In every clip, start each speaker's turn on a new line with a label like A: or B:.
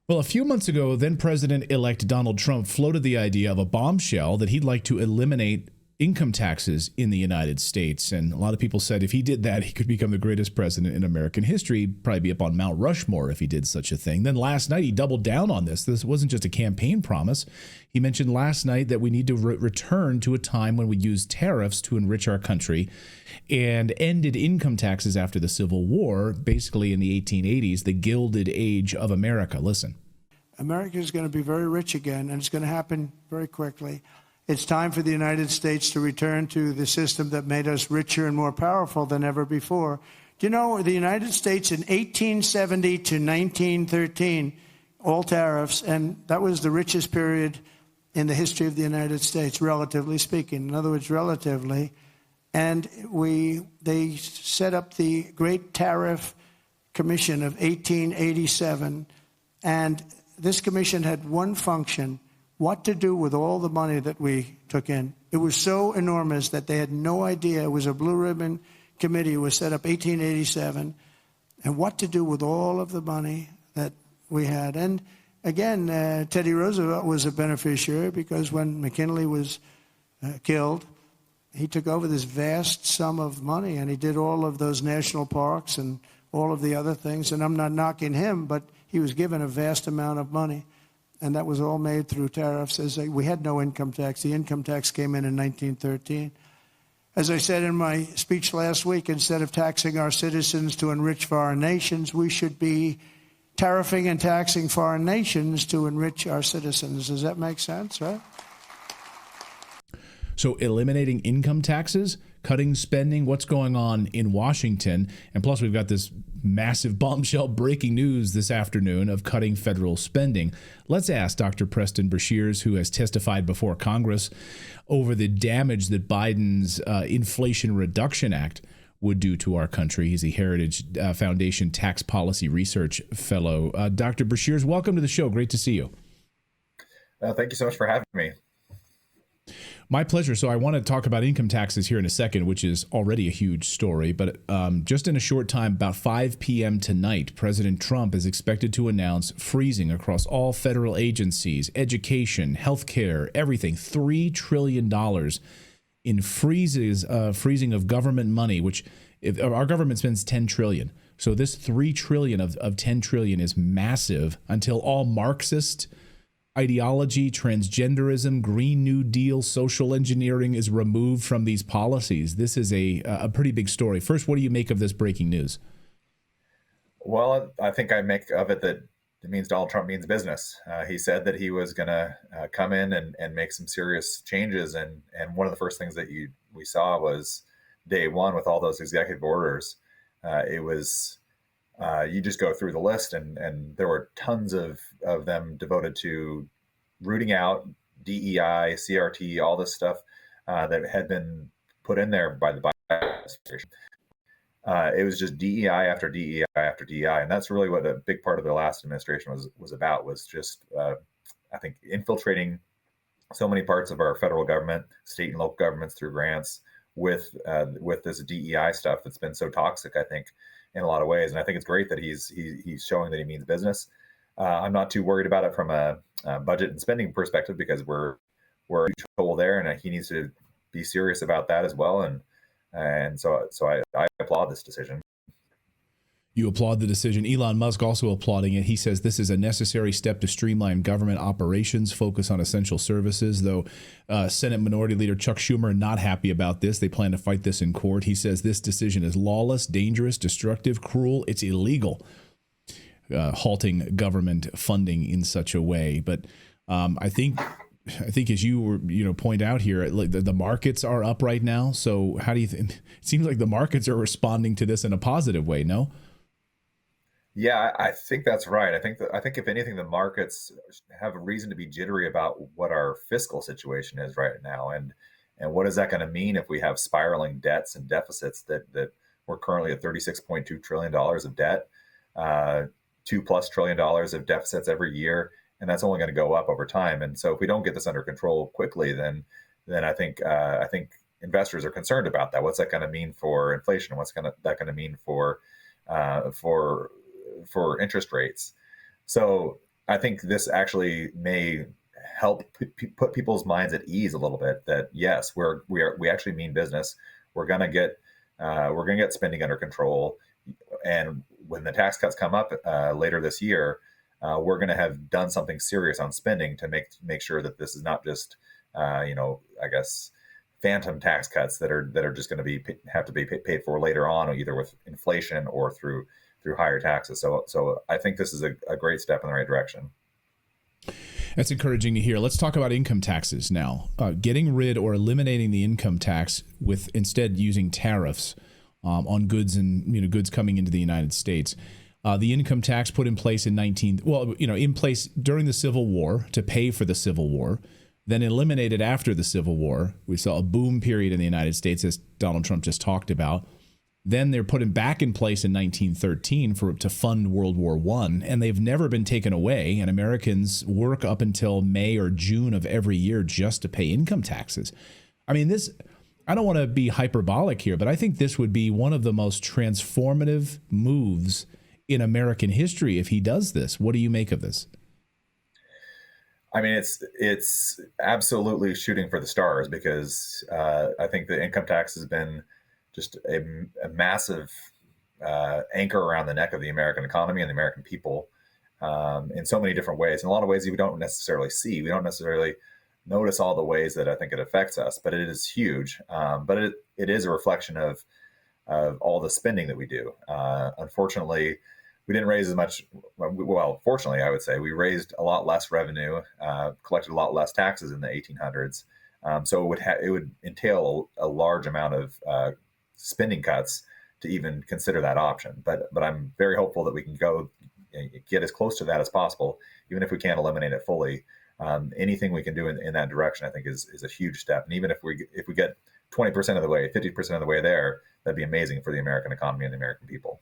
A: Well, a few months ago, then President-elect Donald Trump floated the idea of a bombshell that he'd like to eliminate income taxes in the United States. And a lot of people said if he did that, he could become the greatest president in American history, probably be up on Mount Rushmore if he did such a thing. Then last night, he doubled down on this. This wasn't just a campaign promise. He mentioned last night that we need to return to a time when we used tariffs to enrich our country and ended income taxes after the Civil War, basically in the 1880s, the Gilded Age of America. Listen.
B: America is going to be very rich again, and it's going to happen very quickly. It's time for the United States to return to the system that made us richer and more powerful than ever before. Do you know the United States in 1870 to 1913, all tariffs, and that was the richest period in the history of the United States, relatively speaking. In other words, relatively. And they set up the Great Tariff Commission of 1887, and this commission had one function: what to do with all the money that we took in. It was so enormous that they had no idea. It was a blue ribbon committee. It was set up 1887, and what to do with all of the money that we had. And again, Teddy Roosevelt was a beneficiary, because when McKinley was killed, he took over this vast sum of money, and he did all of those national parks and all of the other things. And I'm not knocking him, but he was given a vast amount of money, and that was all made through tariffs. We had no income tax. The income tax came in 1913. As I said in my speech last week, instead of taxing our citizens to enrich foreign nations, we should be tariffing and taxing foreign nations to enrich our citizens. Does that make sense, right?
A: So eliminating income taxes, cutting spending, what's going on in Washington? And plus, we've got this massive bombshell breaking news this afternoon of cutting federal spending. Let's ask Dr. Preston Brashears, who has testified before Congress over the damage that Biden's Inflation Reduction Act would do to our country. He's a Heritage Foundation Tax Policy Research Fellow. Dr. Brashears, welcome to the show. Great to see you.
C: Thank you so much for having me.
A: My pleasure. So I want to talk about income taxes here in a second, which is already a huge story. But just in a short time, about 5 p.m. tonight, President Trump is expected to announce freezing across all federal agencies, education, healthcare, everything, $3 trillion in freezing of government money, which if our government spends $10 trillion. So this $3 trillion of $10 trillion is massive until all Marxist ideology, transgenderism, Green New Deal, social engineering is removed from these policies. This is a pretty big story. First, what do you make of this breaking news?
C: Well, I think I make of it that it means Donald Trump means business. He said that he was going to come in and make some serious changes. And one of the first things that we saw was day one with all those executive orders. It was you just go through the list, and there were tons of them devoted to rooting out DEI, CRT, all this stuff that had been put in there by the Biden administration. It was just DEI after DEI after DEI, and that's really what a big part of the last administration was about. Was just I think infiltrating so many parts of our federal government, state and local governments through grants with this DEI stuff that's been so toxic, I think, in a lot of ways. And I think it's great that he's showing that he means business. I'm not too worried about it from a budget and spending perspective, because we're in trouble there, and he needs to be serious about that as well. And so I applaud this decision.
A: You applaud the decision. Elon Musk also applauding it. He says this is a necessary step to streamline government operations, focus on essential services, though Senate Minority Leader Chuck Schumer not happy about this. They plan to fight this in court. He says this decision is lawless, dangerous, destructive, cruel. It's illegal, halting government funding in such a way. But I think as you were, point out here, like the markets are up right now. So how do you think? It seems like the markets are responding to this in a positive way, no?
C: Yeah, I think that's right. I think if anything, the markets have a reason to be jittery about what our fiscal situation is right now, and what is that going to mean if we have spiraling debts and deficits that we're currently at $36.2 trillion of debt, $2+ trillion of deficits every year, and that's only going to go up over time. And so if we don't get this under control quickly, then I think investors are concerned about that. What's that going to mean for inflation? What's that going to mean for interest rates? So I think this actually may help put people's minds at ease a little bit. That yes, we actually mean business. We're gonna get spending under control, and when the tax cuts come up later this year, we're going to have done something serious on spending to make sure that this is not just I guess phantom tax cuts that are just going to have to be paid for later on, either with inflation or through higher taxes. So I think this is a great step in the right direction.
A: That's encouraging to hear. Let's talk about income taxes now. Getting rid or eliminating the income tax with instead using tariffs on goods and goods coming into the United States. The income tax put in place in place during the Civil War to pay for the Civil War, then eliminated after the Civil War. We saw a boom period in the United States, as Donald Trump just talked about. Then they're put back in place in 1913 to fund World War I, and they've never been taken away. And Americans work up until May or June of every year just to pay income taxes. I mean, I don't want to be hyperbolic here, but I think this would be one of the most transformative moves in American history if he does this. What do you make of this?
C: I mean, it's absolutely shooting for the stars, because I think the income tax has been just a massive anchor around the neck of the American economy and the American people in so many different ways. In a lot of ways we don't necessarily see. We don't necessarily notice all the ways that I think it affects us, but it is huge. But it is a reflection of all the spending that we do. Unfortunately, we didn't raise as much. Well, fortunately, I would say we raised a lot less revenue, collected a lot less taxes in the 1800s. So it would entail a large amount of spending cuts to even consider that option. But I'm very hopeful that we can get as close to that as possible, even if we can't eliminate it fully. Anything we can do in that direction, I think, is a huge step. And even if we get 20% of the way, 50% of the way there, that'd be amazing for the American economy and the American people.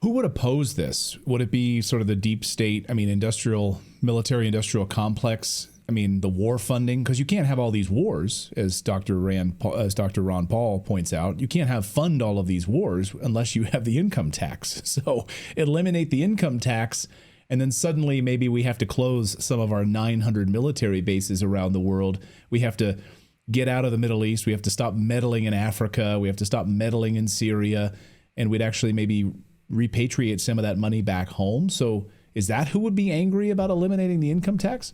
A: Who would oppose this? Would it be sort of the deep state, military industrial complex? I mean, the war funding, because you can't have all these wars, as Dr. Ron Paul points out. You can't fund all of these wars unless you have the income tax. So eliminate the income tax, and then suddenly maybe we have to close some of our 900 military bases around the world. We have to get out of the Middle East. We have to stop meddling in Africa. We have to stop meddling in Syria. And we'd actually maybe repatriate some of that money back home. So is that who would be angry about eliminating the income tax?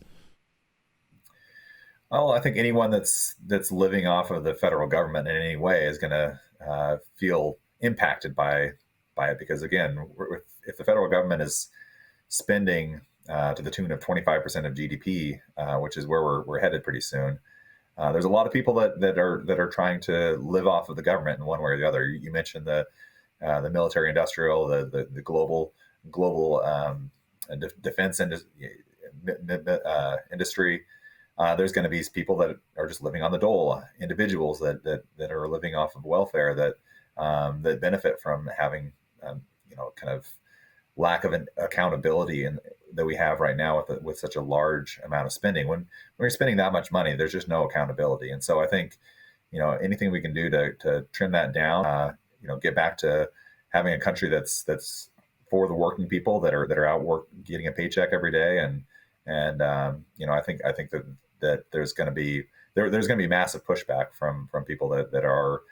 C: Well, I think anyone that's living off of the federal government in any way is going to feel impacted by it, because again, if the federal government is spending to the tune of 25% of GDP, which is where we're headed pretty soon, there's a lot of people that are trying to live off of the government in one way or the other. You mentioned the military industrial, the global defense industry. There's going to be people that are just living on the dole, individuals that are living off of welfare that benefit from having kind of lack of accountability that we have right now with such a large amount of spending. When you're spending that much money, there's just no accountability. And so I think anything we can do to trim that down, get back to having a country that's for the working people that are out getting a paycheck every day, and I think that there's going to be massive pushback from people that are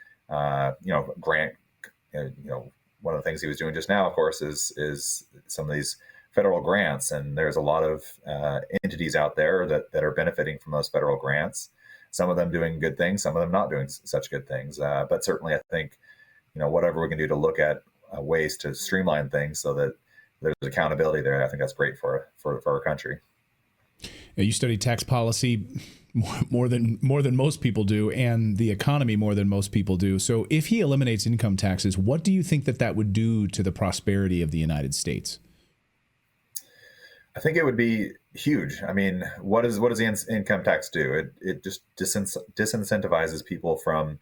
C: grant. One of the things he was doing just now, of course, is some of these federal grants, and there's a lot of entities out there that are benefiting from those federal grants. Some of them doing good things, some of them not doing such good things. But certainly, I think whatever we can do to look at ways to streamline things so that there's accountability there, I think that's great for our country.
A: You study tax policy more than most people do, and the economy more than most people do. So if he eliminates income taxes, what do you think that would do to the prosperity of the United States?
C: I think it would be huge. I mean, what does the income tax do? It just disincentivizes people from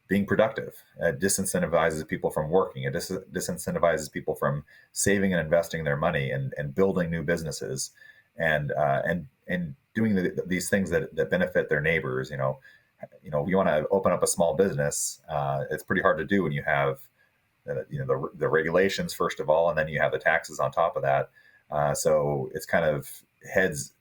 C: being productive. It disincentivizes people from working. It disincentivizes people from saving and investing their money and building new businesses and doing these things that benefit their neighbors. You want to open up a small business. It's pretty hard to do when you have the regulations first of all, and then you have the taxes on top of that. So it's kind of heads,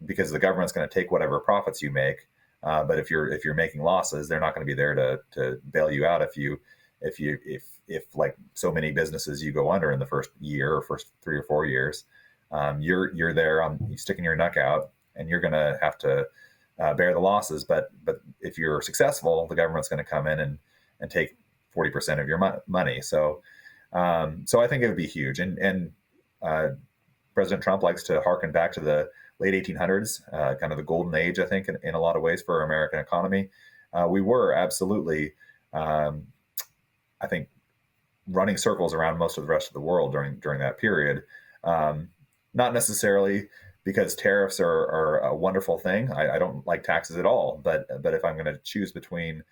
C: because the government's going to take whatever profits you make. But if you're making losses, they're not going to be there to bail you out if like so many businesses you go under in the first year or first 3 or 4 years. You're there you sticking your neck out, and you're going to have to bear the losses. But if you're successful, the government's going to come in and take 40% of your money. So I think it would be huge. And President Trump likes to harken back to the late 1800s, kind of the golden age, I think, in a lot of ways for our American economy. We were absolutely, I think, running circles around most of the rest of the world during that period. Not necessarily because tariffs are a wonderful thing. I don't like taxes at all. But if I'm going to choose between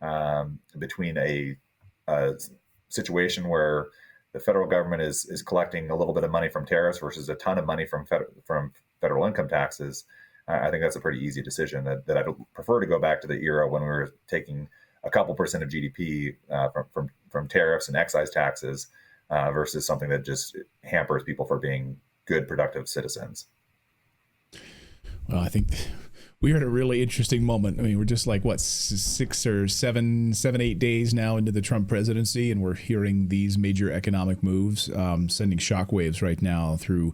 C: a situation where the federal government is collecting a little bit of money from tariffs versus a ton of money from federal income taxes, I think that's a pretty easy decision. That I'd prefer to go back to the era when we were taking a couple percent of GDP from tariffs and excise taxes versus something that just hampers people for being good, productive citizens.
A: Well, I think we're at a really interesting moment. I mean, we're just like, 6 or 7, 8 days now into the Trump presidency, and we're hearing these major economic moves, sending shockwaves right now through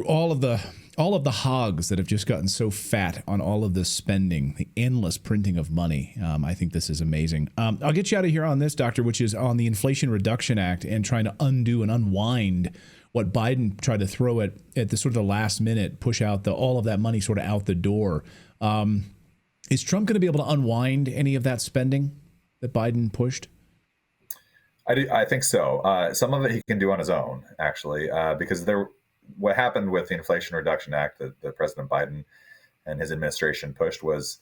A: all of the hogs that have just gotten so fat on all of this spending, the endless printing of money. I think this is amazing. I'll get you out of here on this, Doctor, which is on the Inflation Reduction Act and trying to undo and unwind what Biden tried to throw at the sort of the last minute, push out all of that money sort of out the door. Is Trump going to be able to unwind any of that spending that Biden pushed?
C: I think so. Some of it he can do on his own, actually, because what happened with the Inflation Reduction Act that President Biden and his administration pushed was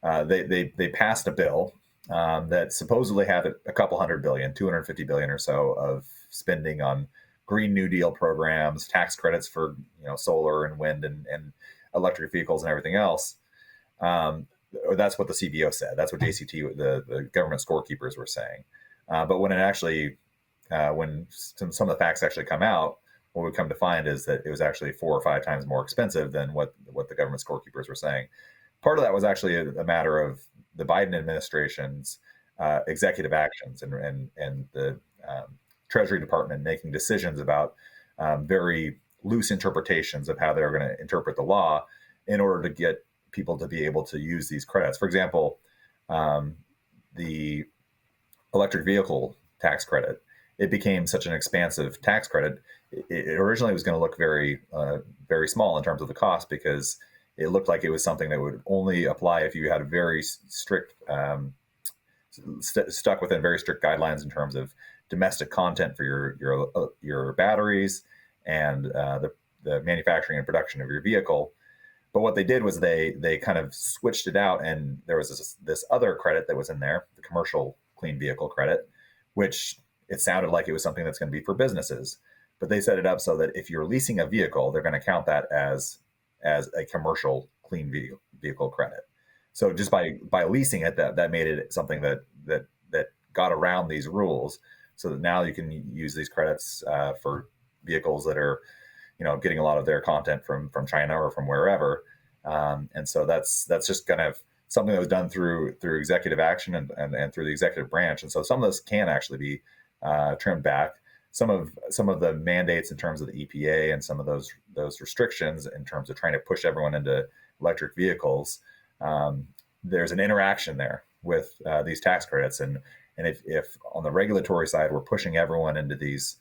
C: they passed a bill that supposedly had a couple $100 billion, $250 billion or so of spending on Green New Deal programs, tax credits for solar and wind and electric vehicles and everything else. Or that's what the CBO said. That's what JCT, the government scorekeepers, were saying. But when when some of the facts actually come out, what we come to find is that it was actually 4 or 5 times more expensive than what the government scorekeepers were saying. Part of that was actually a matter of the Biden administration's executive actions and the Treasury Department making decisions about very loose interpretations of how they're going to interpret the law in order to get people to be able to use these credits. For example, the electric vehicle tax credit, it became such an expansive tax credit. It originally was going to look very, very small in terms of the cost, because it looked like it was something that would only apply if you had a very strict, stuck within very strict guidelines in terms of domestic content for your batteries and the manufacturing and production of your vehicle. But what they did was they kind of switched it out, and there was this other credit that was in there, the commercial clean vehicle credit, which it sounded like it was something that's going to be for businesses. But they set it up so that if you're leasing a vehicle, they're going to count that as a commercial clean vehicle credit. So just by leasing it, that made it something that got around these rules, so that now you can use these credits for vehicles that are, getting a lot of their content from China or from wherever. And so that's just kind of something that was done through executive action and through the executive branch. And so some of this can actually be trimmed back. Some of the mandates in terms of the EPA and some of those restrictions in terms of trying to push everyone into electric vehicles, there's an interaction there with these tax credits. And if on the regulatory side we're pushing everyone into these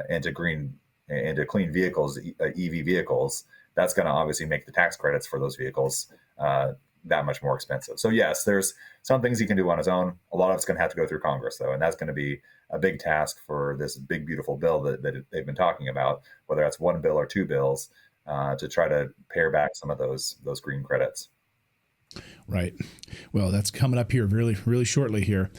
C: into clean vehicles, EV vehicles, that's going to obviously make the tax credits for those vehicles that much more expensive. So yes, there's some things he can do on his own. A lot of it's going to have to go through Congress, though, and that's going to be a big task for this big, beautiful bill that they've been talking about, whether that's one bill or 2 bills, to try to pare back some of those green credits.
A: Right. Well, that's coming up here really, really shortly here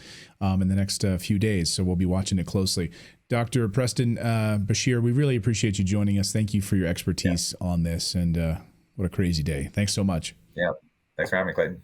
A: in the next few days. So we'll be watching it closely. Dr. Preston Bashir, we really appreciate you joining us. Thank you for your expertise on this. And what a crazy day. Thanks so much.
C: Yeah. Thanks for having me, Clayton.